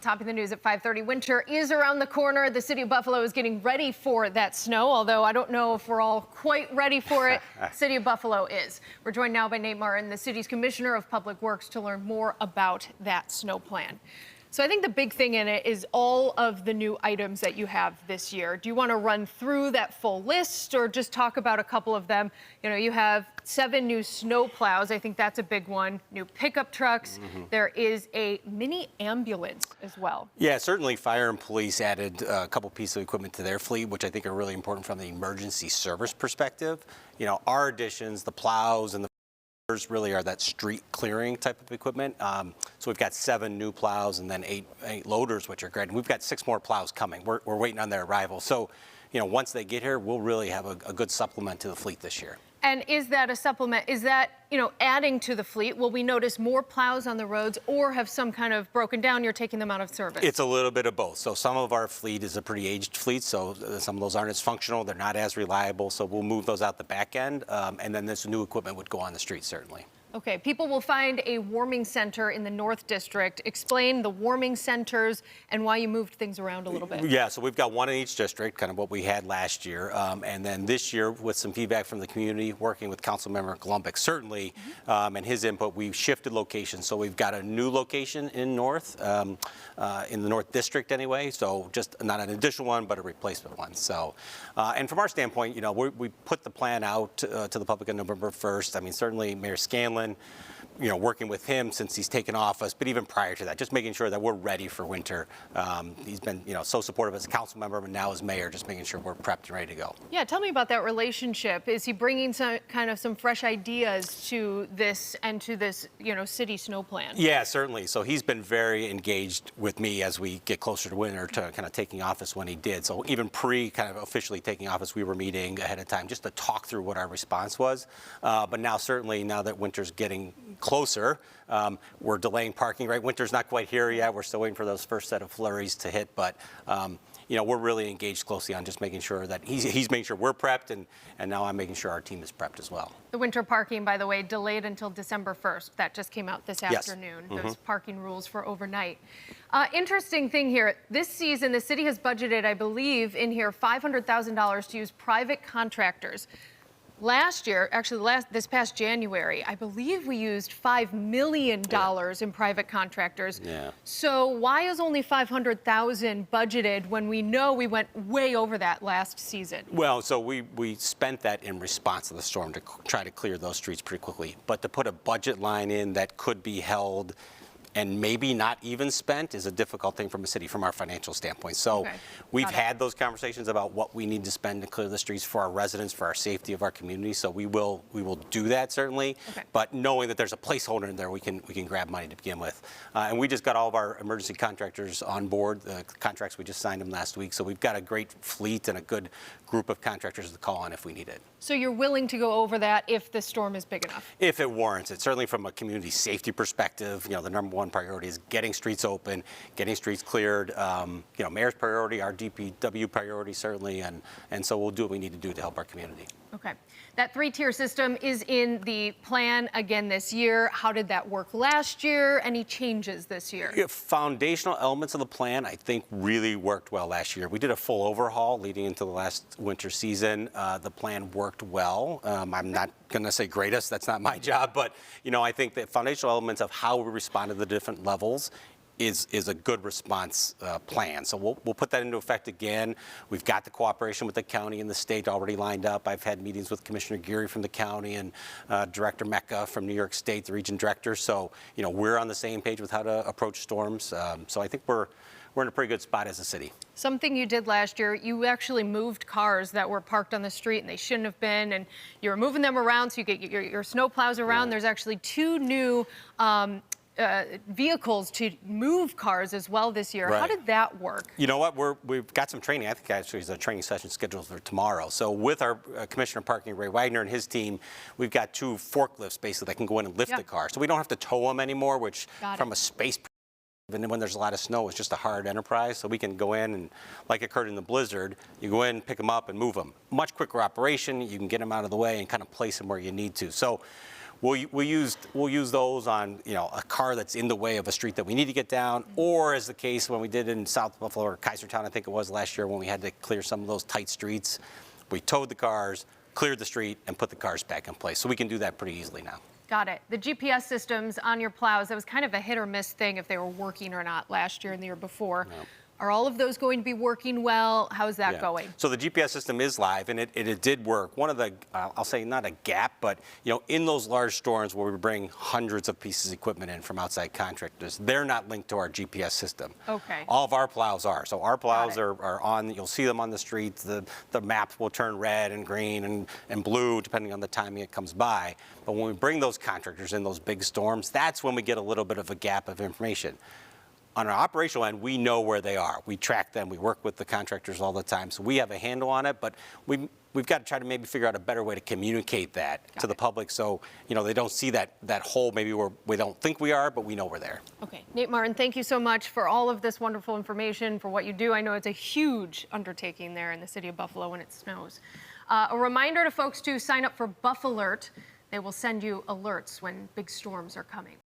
topping the news at 5:30. Winter is around the corner. The city of Buffalo is getting ready for that snow, although I don't know if we're all quite ready for it. City of Buffalo is. We're joined now by Nate Martin, the city's commissioner of public works, to learn more about that snow plan. So I think the big thing in it is all of the new items that you have this year. Do you want to run through that full list or just talk about a couple of them? You know, you have 7 new snow plows. I think that's a big one. New pickup trucks. There is a mini ambulance as well. Yeah, certainly fire and police added a couple pieces of equipment to their fleet, which I think are really important from the emergency service perspective. You know, our additions, the plows and the really are that street clearing type of equipment. So we've got 7 new plows and then 8 loaders, which are great. And we've got 6 more plows coming. We're waiting on their arrival. So, you know, once they get here, we'll really have a good supplement to the fleet this year. And is that a supplement? Is that, you know, adding to the fleet? Will we notice more plows on the roads or have some kind of broken down, you're taking them out of service? It's a little bit of both. So some of our fleet is a pretty aged fleet, so some of those aren't as functional. They're not as reliable, so we'll move those out the back end. And then this new equipment would go on the street, certainly. Okay, people will find a warming center in the North District. Explain the warming centers and why you moved things around a little bit. Yeah, so we've got one in each district, kind of what we had last year. And then this year, with some feedback from the community, working with Councilmember Golumbek, certainly, and his input, we shifted locations. So we've got a new location in North, in the North District anyway. So just not an additional one, but a replacement one. So, and from our standpoint, you know, we put the plan out to the public on November 1st. I mean, certainly Mayor Scanlon, you know, working with him since he's taken office, but even prior to that, just making sure that we're ready for winter. He's been, you know, so supportive as a council member, but now as mayor, just making sure we're prepped and ready to go. Yeah, tell me about that relationship. Is he bringing some fresh ideas to this and to this, you know, city snow plan? Yeah, certainly. So he's been very engaged with me as we get closer to winter, to kind of taking office when he did. So even kind of officially taking office, we were meeting ahead of time just to talk through what our response was. But now, certainly, now that winter's getting closer, we're delaying parking, right? Winter's not quite here yet. We're still waiting for those first set of flurries to hit, but you know, we're really engaged closely on just making sure that he's making sure we're prepped, and now I'm making sure our team is prepped as well. The winter parking, by the way, delayed until December 1st. That just came out this afternoon, those parking rules for overnight. Interesting thing here, this season, the city has budgeted, I believe, in here $500,000 to use private contractors. Last year, actually this past January, I believe we used $5 million in private contractors. Yeah. So why is only $500,000 budgeted when we know we went way over that last season? Well, so we spent that in response to the storm to try to clear those streets pretty quickly. But to put a budget line in that could be held and maybe not even spent is a difficult thing from a city, from our financial standpoint. So we've had those conversations about what we need to spend to clear the streets for our residents, for our safety of our community. So we will do that, certainly. But knowing that there's a placeholder in there, we can grab money to begin with. And we just got all of our emergency contractors on board. The contracts, we just signed them last week. So we've got a great fleet and a good group of contractors to call on if we need it. So you're willing to go over that if the storm is big enough? If it warrants it. Certainly from a community safety perspective, you know, the #1 priority is getting streets open, getting streets cleared. You know, mayor's priority, our DPW priority, certainly, and so we'll do what we need to do to help our community. Okay. That 3-tier system is in the plan again this year. How did that work last year? Any changes this year? Yeah, foundational elements of the plan, I think, really worked well last year. We did a full overhaul leading into the last winter season. The plan worked well. I'm not going to say greatest. That's not my job. But, you know, I think the foundational elements of how we respond to the different levels is a good response plan. So we'll put that into effect again. We've got the cooperation with the county and the state already lined up. I've had meetings with Commissioner Geary from the county and Director Mecca from New York State, the region director. So, you know, we're on the same page with how to approach storms. So I think we're in a pretty good spot as a city. Something you did last year, you actually moved cars that were parked on the street and they shouldn't have been, and you were moving them around so you get your snow plows around. There's actually 2 new vehicles to move cars as well this year. How did that work? You know what? We've got some training. I think actually there's a training session scheduled for tomorrow. So with our Commissioner of Parking, Ray Wagner, and his team, we've got 2 forklifts basically that can go in and lift the car. So we don't have to tow them anymore, which from a space perspective, and when there's a lot of snow, it's just a hard enterprise. So we can go in and, like occurred in the blizzard, you go in, pick them up, and move them. Much quicker operation. You can get them out of the way and kind of place them where you need to. So we'll use those on a car that's in the way of a street that we need to get down, or as the case when we did in South Buffalo or Kaisertown, I think it was last year when we had to clear some of those tight streets. We towed the cars, cleared the street, and put the cars back in place. So we can do that pretty easily now. Got it. The GPS systems on your plows, that was kind of a hit or miss thing if they were working or not last year and the year before. Yep. Are all of those going to be working well? How's that going? So the GPS system is live, and it did work. One of the, I'll say not a gap, but in those large storms where we bring hundreds of pieces of equipment in from outside contractors, they're not linked to our GPS system. Okay. All of our plows are. So our plows are on, you'll see them on the streets. The maps will turn red and green and blue depending on the timing it comes by. But when we bring those contractors in those big storms, that's when we get a little bit of a gap of information. On our operational end, we know where they are. We track them. We work with the contractors all the time. So we have a handle on it, but we've got to try to maybe figure out a better way to communicate that to the public so, they don't see that hole maybe where we don't think we are, but we know we're there. Okay. Nate Martin, thank you so much for all of this wonderful information, for what you do. I know it's a huge undertaking there in the city of Buffalo when it snows. A reminder to folks to sign up for Buff Alert. They will send you alerts when big storms are coming.